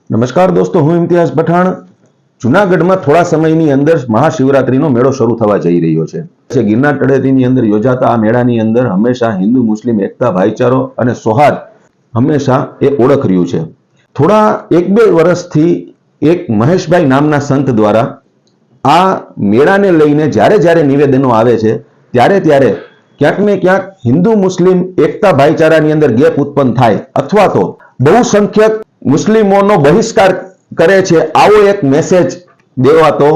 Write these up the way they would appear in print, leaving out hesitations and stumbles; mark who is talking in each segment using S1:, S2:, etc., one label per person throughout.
S1: નમસ્કાર દોસ્તો, હું ઇમ્તિયાઝ પઠાણ. જૂનાગઢમાં થોડા સમયની અંદર મહાશિવરાત્રીનો મેળો શરૂ થવા જઈ રહ્યો છે. ગિરનાર તળેટીની અંદર યોજાતા આ મેળાની અંદર હંમેશા હિન્દુ મુસ્લિમ એકતા, ભાઈચારો અને સૌહાર્દ હંમેશા એ ઓળખ રહ્યું છે. થોડા 1-2 વર્ષથી એક મહેશભાઈ નામના સંત દ્વારા આ મેળાને લઈને જ્યારે નિવેદનો આવે છે ત્યારે ક્યાંક ને ક્યાંક હિન્દુ મુસ્લિમ એકતા ભાઈચારાની અંદર ગેપ ઉત્પન્ન થાય અથવા તો બહુસંખ્યક મુસ્લિમોનો બહિષ્કાર કરે છે, આવો એક મેસેજ દેવાતો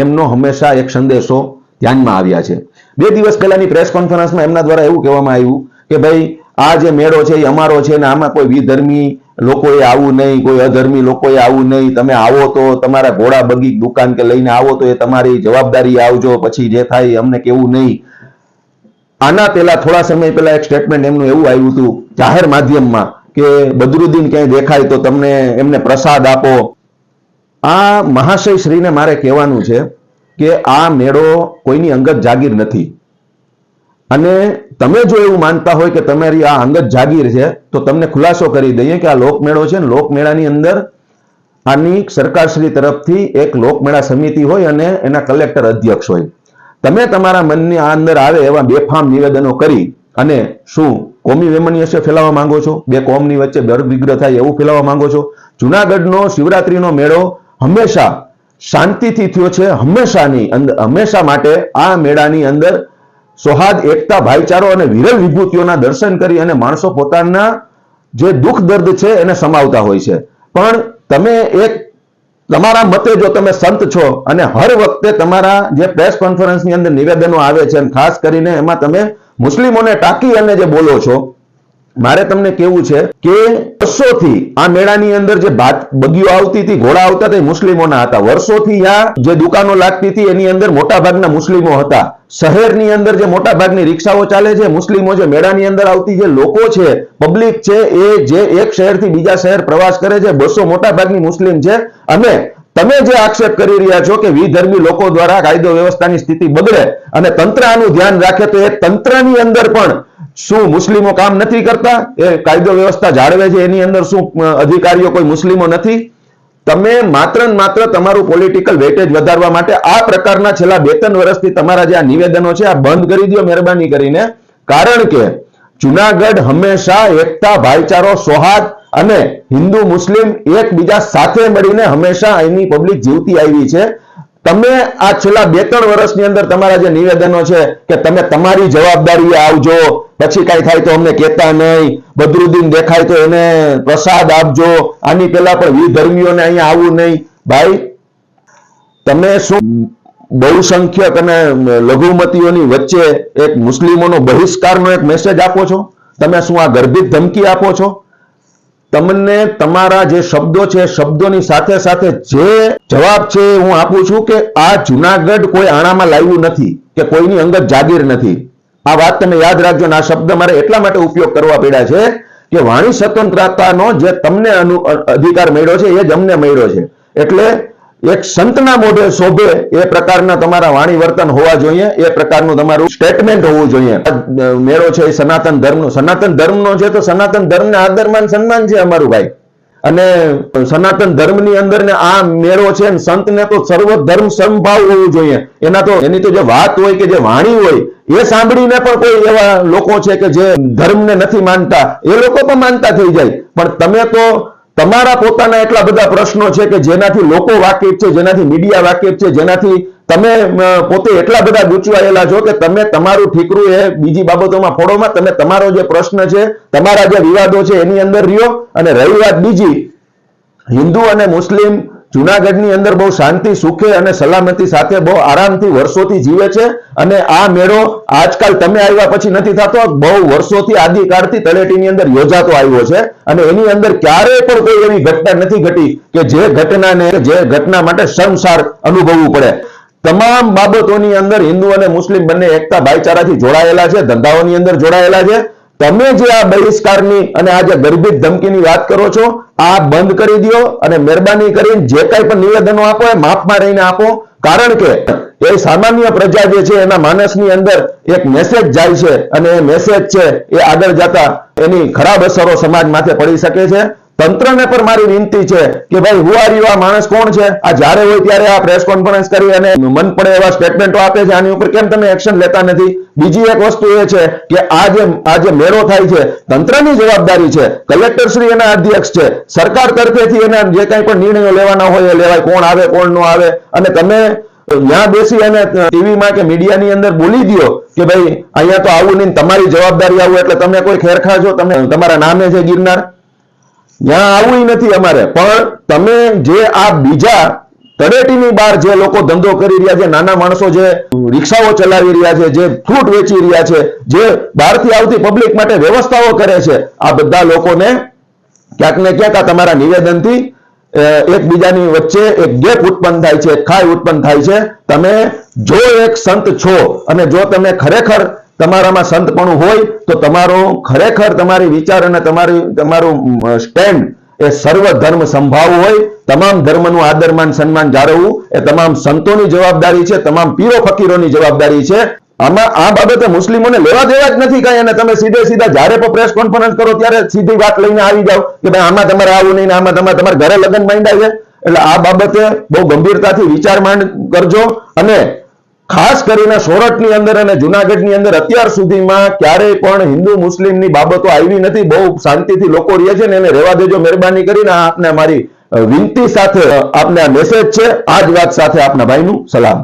S1: એમનો હંમેશા એક સંદેશો ધ્યાનમાં આવ્યા છે. 2 દિવસ પહેલાની પ્રેસ કોન્ફરન્સમાં એમના દ્વારા એવું કહેવામાં આવ્યું કે ભાઈ આ જે મેળો છે એ અમારો છે ને આમાં કોઈ વિધર્મી લોકોએ આવવું નહીં, કોઈ અધર્મી લોકોએ આવવું નહીં. તમે આવો તો તમારા ઘોડા બગી દુકાન કે લઈને આવો તો એ તમારી જવાબદારી, આવજો, પછી જે થાય અમને કેવું નહીં. આના પહેલા થોડા સમય પહેલા એક સ્ટેટમેન્ટ એમનું એવું આવ્યું હતું જાહેર માધ્યમમાં કે બદરુદ્દીન ક્યાંય દેખાય તો તમને એમને પ્રસાદ આપો. આ મહાશય શ્રીને મારે કહેવાનું છે કે આ મેળો કોઈની અંગત જાગીર નથી. અને તમે જો એવું માનતા હોય કે તમારી આ અંગત જાગીર છે તો તમને ખુલાસો કરી દઈએ કે આ લોકમેળો છે ને લોકમેળાની અંદર આની સરકારશ્રી તરફથી એક લોકમેળા સમિતિ હોય અને એના કલેક્ટર અધ્યક્ષ હોય. તમે તમારા મનની આ અંદર આવે એવા બેફામ નિવેદનો કરી અને શું કોમી વેમનીયત ફેલાવવા માંગો છો? 2 કોમની વચ્ચે વર્ગ વિગ્રહ થાય એવું ફેલાવવા માંગો છો? જૂનાગઢનો શિવરાત્રીનો મેળો હંમેશા શાંતિથી થયો છે. હંમેશા માટે આ મેળાની અંદર સૌહાર્દ, એકતા, ભાઈચારો અને વિરલ વિભૂતિઓના દર્શન કરી અને માણસો પોતાના જે દુઃખ દર્દ છે એને સમાવતા હોય છે. પણ તમે તમારા મતે જો તમે સંત છો અને હર વખતે તમારા જે પ્રેસ કોન્ફરન્સની અંદર નિવેદનો આવે છે અને ખાસ કરીને એમાં તમે મુસ્લિમોને ટાંકી અને જે બોલો છો, મારે તમને કેવું છે કે વર્ષોથી આ મેળાની અંદર જે બગીઓ આવતી હતી, ઘોડા આવતા હતા, મુસ્લિમોના હતા. વર્ષોથી આ જે દુકાનો લાગતી હતી એની અંદર મોટા ભાગના મુસ્લિમો હતા. શહેરની અંદર જે મોટા ભાગની રિક્ષાઓ ચાલે છે, મુસ્લિમો જે મેળાની અંદર આવતી જે લોકો છે, પબ્લિક છે, એ જે એક શહેરથી બીજા શહેર પ્રવાસ કરે છે, 200 મોટા ભાગની મુસ્લિમ છે. અને તમે જે આક્ષેપ કરી રહ્યા છો કે વિધર્મી લોકો દ્વારા કાયદો વ્યવસ્થાની સ્થિતિ બગડે અને તંત્ર આનું ધ્યાન રાખે, તો એ તંત્રની અંદર પણ શું મુસ્લિમો કામ નથી કરતા? એ કાયદો વ્યવસ્થા જાળવે છે એની અંદર શું અધિકારીઓ કોઈ મુસ્લિમો નથી? તમે માત્ર ને માત્ર તમારું પોલિટિકલ વેટેજ વધારવા માટે આ પ્રકારના છેલ્લા 2-3 વર્ષથી તમારા જે આ નિવેદનો છે આ બંધ કરી દો મહેરબાની કરીને. કારણ કે જૂનાગઢ હંમેશા એકતા, ભાઈચારો, સૌહાર્દ અને હિન્દુ મુસ્લિમ એકબીજા સાથે મળીને હંમેશા અહીંની પબ્લિક જીવતી આવી છે. તમે આ છેલ્લા 2-3 વર્ષની અંદર તમારા જે નિવેદનો છે કે તમે તમારી જવાબદારીએ આવજો, પછી કઈ થાય તો અમને કહેતા નહીં, બદરુદ્દીન દેખાય તો એને પ્રસાદ આપજો, આની પહેલા પણ વિધર્મીઓને અહીંયા આવવું નહીં. ભાઈ, તમે શું બહુસંખ્યક અને લઘુમતીઓની વચ્ચે એક મુસ્લિમોનો બહિષ્કારનો એક મેસેજ આપો છો? તમે શું આ ગર્ભિત ધમકી આપો છો? તમને તમારા જે શબ્દો છે શબ્દોની સાથે સાથે જે જવાબ છે હું આપું છું કે આ જૂનાગઢ કોઈ આણામાં લાવ્યું નથી કે કોઈની અંગત જાગીર નથી. આ વાત તમે યાદ રાખજો. આ શબ્દ મારે એટલા માટે ઉપયોગ કરવા પડ્યા છે કે વાણી સ્વતંત્રતાનો જે તમને અધિકાર મળ્યો છે એ જ અમને મળ્યો છે. એટલે એક સંતના મોઢે શોભે એ પ્રકારના તમારા વાણી વર્તન હોવા જોઈએ, એ પ્રકારનું તમારું સ્ટેટમેન્ટ હોવું જોઈએ. મેળો છે એ સનાતન ધર્મનો છે તો સનાતન ધર્મને આદરમાન સન્માન છે અમારું ભાઈ. અને સનાતન ધર્મની અંદર ને આ મેળો છે ને સંતને તો સર્વ ધર્મ સમભાવ હોવું જોઈએ. એની તો જે વાત હોય કે જે વાણી હોય એ સાંભળીને પણ કોઈ એવા લોકો છે કે જે ધર્મને નથી માનતા, એ લોકો પણ માનતા થઈ જાય. પણ તમે તો તમારા પોતાના એટલા બધા પ્રશ્નો છે કે જેનાથી લોકો વાકેફ છે, જેનાથી મીડિયા વાકેફ છે, જેનાથી તમે પોતે એટલા બધા ગૂંચવાયેલા છો કે તમે તમારું ઠીકરું એ બીજી બાબતોમાં ફોડોમાં તમે તમારો જે પ્રશ્ન છે, તમારા જે વિવાદો છે એની અંદર રહ્યો. અને રહી વાત બીજી, હિન્દુ અને મુસ્લિમ જૂનાગઢની અંદર બહુ શાંતિ, સુખે અને સલામતી સાથે બહુ આરામથી વર્ષોથી જીવે છે. અને આ મેળો આજકાલ તમે આવ્યા પછી નથી થતો, બહુ વર્ષોથી આદિકાળથી તળેટીની અંદર યોજાતો આવ્યો છે. અને એની અંદર ક્યારેય પણ કોઈ એવી ઘટના નથી ઘટી કે જે ઘટના માટે શર્મસાર અનુભવવું પડે. તમામ બાબતોની અંદર હિન્દુ અને મુસ્લિમ બંને એકતા ભાઈચારાથી જોડાયેલા છે, ધંધાઓની અંદર જોડાયેલા છે. તમે જે આ બહિષ્કારની અને આ જે ગર્ભિત ધમકીની વાત કરો છો આ બંધ કરી દો અને મહેરબાની કરીને જે કાંઈ પણ નિવેદનો આપો એ માફમાં રહીને આપો. કારણ કે એ સામાન્ય પ્રજા જે છે એના માનસની અંદર એક મેસેજ જાય છે અને એ મેસેજ છે એ આગળ જતા એની ખરાબ અસરો સમાજ માથે પડી શકે છે. તંત્રને પણ મારી વિનંતી છે કે ભાઈ હુ આર યુ, આ માણસ કોણ છે? આ જ્યારે હોય ત્યારે આ પ્રેસ કોન્ફરન્સ કરી અને મન પડે એવા સ્ટેટમેન્ટો આપે છે, આની ઉપર કેમ તમે એક્શન લેતા નથી? બીજી એક વસ્તુ એ છે કે આ જે મેળો થાય છે, તંત્રની જવાબદારી છે, કલેક્ટર શ્રી એના અધ્યક્ષ છે, સરકાર તરફેથી એના જે કંઈ પણ નિર્ણયો લેવાના હોય એ લેવાય, કોણ આવે કોણ ન આવે, અને તમે ત્યાં બેસી અને ટીવીમાં કે મીડિયાની અંદર બોલી દો કે ભાઈ અહીંયા તો આવું નહીં, તમારી જવાબદારી આવું, એટલે તમે કોઈ ખેરખા છો? તમે તમારા નામે છે ગિરનાર? ત્યાં આવું નથી અમારે. પણ તમે જે આ બીજા તળેટીની બહાર જે લોકો ધંધો કરી રહ્યા છે, નાના માણસો જે રિક્ષાઓ ચલાવી રહ્યા છે, જે ફ્રૂટ વેચી રહ્યા છે, જે બહારથી આવતી પબ્લિક માટે વ્યવસ્થાઓ કરે છે, આ બધા લોકોને ક્યાંક ને ક્યાંક આ તમારા નિવેદનથી એકબીજાની વચ્ચે એક ગેપ ઉત્પન્ન થાય છે, ખાઈ ઉત્પન્ન થાય છે. તમે જો એક સંત છો અને જો તમે ખરેખર તમારામાં સંતપણું હોય તો ખરેખર તમારી વિચાર અને તમારું સ્ટેન્ડ એ સર્વ ધર્મ સંભાવ હોય, તમામ ધર્મનું આદરમાન સન્માન જાળવવું એ તમામ સંતોની જવાબદારી છે, તમામ પીરો ફકીરોની જવાબદારી છે. આમાં આ બાબતે મુસ્લિમોને લેવા દેવા જ નથી કઈ, અને તમે સીધા જ્યારે પણ પ્રેસ કોન્ફરન્સ કરો ત્યારે સીધી વાત લઈને આવી જાવ કે ભાઈ આમાં તમારે આવું નહીં, આમાં તમારા ઘરે લગ્ન માંડ્યા છે. એટલે આ બાબતે બહુ ગંભીરતાથી વિચાર માંડ કરજો. અને ખાસ કરીને સોરઠની અંદર અને જુનાગઢની અંદર અત્યાર સુધીમાં ક્યારેય પણ હિન્દુ મુસ્લિમની બાબતો આવી નથી. બહુ શાંતિથી લોકો રહે છે ને એને રહેવા દેજો મહેરબાની કરીને. આપને મારી વિનંતી સાથે આપને આ મેસેજ છે. આ જ વાત સાથે આપના ભાઈનું સલામ.